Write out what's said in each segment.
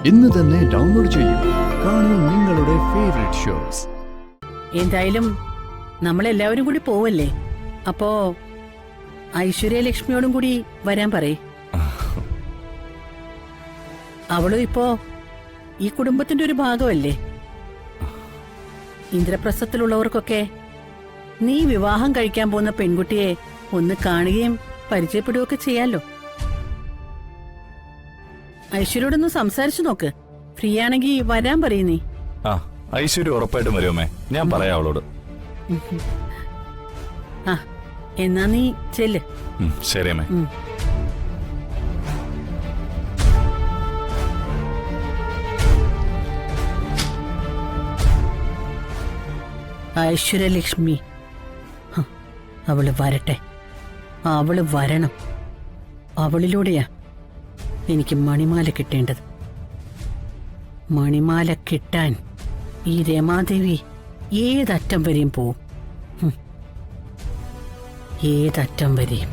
ഇന്ന് തന്നെ ഡൗൺലോഡ് ചെയ്യൂ. കാണൂ നിങ്ങളുടെ ഫേവറേറ്റ് ഷോസ്. എന്തായാലും നമ്മളെല്ലാവരും കൂടി പോവല്ലേ? അപ്പോ ഐശ്വര്യ ലക്ഷ്മിയോടും കൂടി വരാൻ പറയേ. അവളും ഇപ്പോ ഈ കുടുംബത്തിന്റെ ഒരു ഭാഗമല്ലേ. ഇന്ദ്രപ്രസ്ഥത്തിലുള്ളവർക്കൊക്കെ നീ വിവാഹം കഴിക്കാൻ പോകുന്ന പെൺകുട്ടിയെ ഒന്ന് കാണുകയും പരിചയപ്പെടുകയൊക്കെ ചെയ്യാലോ. ഐശ്വര്യോടൊന്ന് സംസാരിച്ചു നോക്ക്. ഫ്രീ ആണെങ്കി വരാൻ പറയുന്നേ. ആ, ഐശ്വര്യ ഉറപ്പായിട്ടും വരുമേ. ഞാൻ പറയാം അവളോട്. ആ, എന്നാ നീ ചെല്ല്. ശരി അമ്മേ. ഐശ്വര്യലക്ഷ്മി അവള് വരട്ടെ. അവള് വരണം. അവളിലൂടെയാ എനിക്ക് മണിമാല കിട്ടേണ്ടത്. മണിമാല കിട്ടാൻ ഈ രമാദേവി ഏതറ്റം വരെയും പോവും. ഏതറ്റം വരെയും.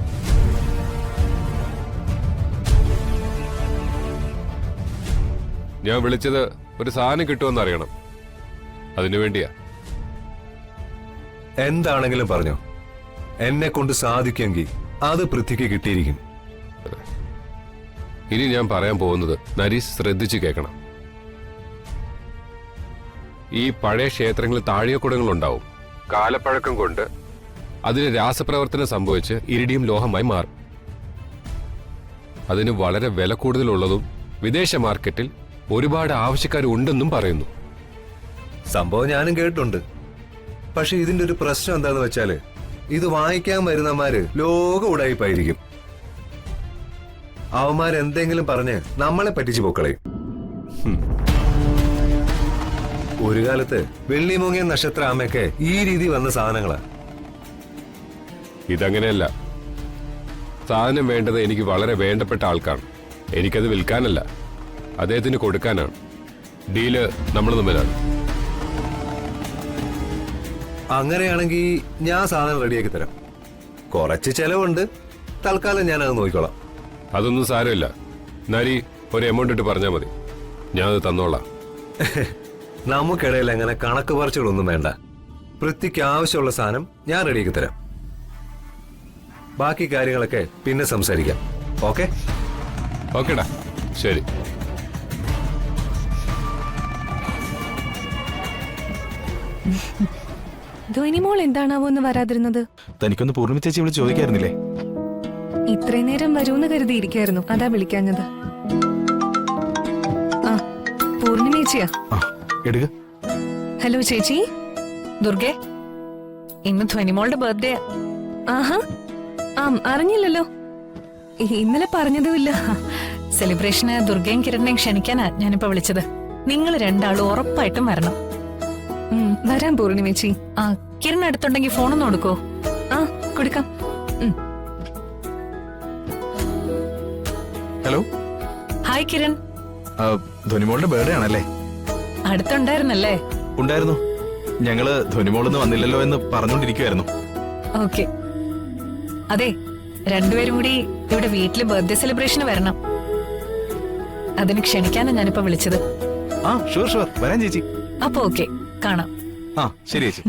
ഞാൻ വിളിച്ചത് ഒരു സാധനം കിട്ടുമെന്ന് അറിയണം. അതിനു വേണ്ടിയാ. എന്താണെങ്കിലും പറഞ്ഞോ. എന്നെ കൊണ്ട് സാധിക്കുമെങ്കിൽ അത് പൃഥ്വിക്ക് കിട്ടിയിരിക്കും. ഇനി ഞാൻ പറയാൻ പോകുന്നത് നരീസ് ശ്രദ്ധിച്ചു കേൾക്കണം. ഈ പഴയ ക്ഷേത്രങ്ങളിൽ താഴികക്കുടങ്ങളുണ്ടാവും. കാലപ്പഴക്കം കൊണ്ട് അതിന് രാസപ്രവർത്തനം സംഭവിച്ച് ഇരിഡിയം ലോഹമായി മാറും. അതിന് വളരെ വില കൂടുതലുള്ളതും വിദേശ മാർക്കറ്റിൽ ഒരുപാട് ആവശ്യക്കാരുണ്ടെന്നും പറയുന്നു. സംഭവം ഞാനും കേട്ടിട്ടുണ്ട്. പക്ഷെ ഇതിന്റെ ഒരു പ്രശ്നം എന്താന്ന് വെച്ചാല് ഇത് വാങ്ങിക്കാൻ വരുന്നമാര് ലോക ഉടായിപ്പായിരിക്കും. അവന്മാരെന്തെങ്കിലും പറഞ്ഞ് നമ്മളെ പറ്റിച്ചു പൊക്കളയും. ഒരു കാലത്ത് വെള്ളിമൂങ്ങിയ നക്ഷത്ര ആമയൊക്കെ ഈ രീതി വന്ന സാധനങ്ങളാ. ഇതങ്ങനെയല്ല. സാധനം വേണ്ടത് എനിക്ക് വളരെ വേണ്ടപ്പെട്ട ആൾക്കാണ്. എനിക്കത് വിൽക്കാനല്ല, അദ്ദേഹത്തിന് കൊടുക്കാനാണ്. ഡീല് നമ്മൾ തമ്മിലാണ്. അങ്ങനെയാണെങ്കിൽ ഞാൻ സാധനം റെഡിയാക്കി തരാം. കുറച്ച് ചെലവുണ്ട്. തൽക്കാലം ഞാനത് നോക്കിക്കോളാം. അതൊന്നും സാരമില്ല. നരി ഒരു എമൗണ്ട് ഇട്ട് പറഞ്ഞാൽ മതി, ഞാനത് തന്നോളാം. നമുക്കിടയിൽ അങ്ങനെ കണക്ക് പറച്ചുകളൊന്നും വേണ്ട. പൃഥ്വിക്ക് ആവശ്യമുള്ള സാധനം ഞാൻ റെഡിയാക്കി തരാം. ബാക്കി കാര്യങ്ങളൊക്കെ പിന്നെ സംസാരിക്കാം. ഓക്കെ? ഓക്കേടാ, ശരി. ധ്വനിമോൾ എന്താണാവോ എന്ന് വരാതിരുന്നത്? തനിക്കൊന്ന് പൂർണ്ണിമ ചേച്ചി വിളിച്ച് ചോദിക്കായിരുന്നില്ലേ? ഇത്രയും നേരം വരൂന്ന് കരുതിയിരിക്കായിരുന്നു, അതാ വിളിക്കാഞ്ഞത്. ആ, പൂർണ്ണിമേച്ചിയാ. എടുക്ക. ഹലോ ചേച്ചി. ദുർഗെ, ഇന്ന് ധ്വനിമോളുടെ ബർത്ത്ഡേ. ആഹാ, അറിഞ്ഞില്ലല്ലോ. ഇന്നലെ പറഞ്ഞതുമില്ല. സെലിബ്രേഷന് ദുർഗയും കിരണിനെയും ക്ഷണിക്കാനാ ഞാനിപ്പോ വിളിച്ചത്. നിങ്ങൾ രണ്ടാളും ഉറപ്പായിട്ടും വരണം. വരാം പൂർണ്ണിമേച്ചി. ആ, കിരൺ അടുത്തുണ്ടെങ്കിൽ ഫോണൊന്ന് കൊടുക്കോ? ആ, കൊടുക്കാം. ഹലോ. ഹായ് കിരൺ. ധ്വനിമോളുടെ ബർത്ത്ഡേ ആണല്ലേ? അടുത്തുണ്ടായിരുന്നല്ലേ? ഉണ്ടായിരുന്നു. ഞങ്ങള് ധ്വനിമോളൊന്നും വന്നില്ലല്ലോ എന്ന് പറഞ്ഞോണ്ടിരിക്കുവായിരുന്നു. ഓക്കെ. അതെ, രണ്ടുപേരും കൂടി ഇവിടെ വീട്ടില് ബർത്ത്ഡേ സെലിബ്രേഷന് വരണം. അതിന് ക്ഷണിക്കാനാ ഞാനിപ്പോ വിളിച്ചത്. ആ, ഷുവർ ഷുവർ, വരാൻ ചേച്ചി. അപ്പൊ ഓക്കെ, കാണാം. ആ, ശരി ചേച്ചി.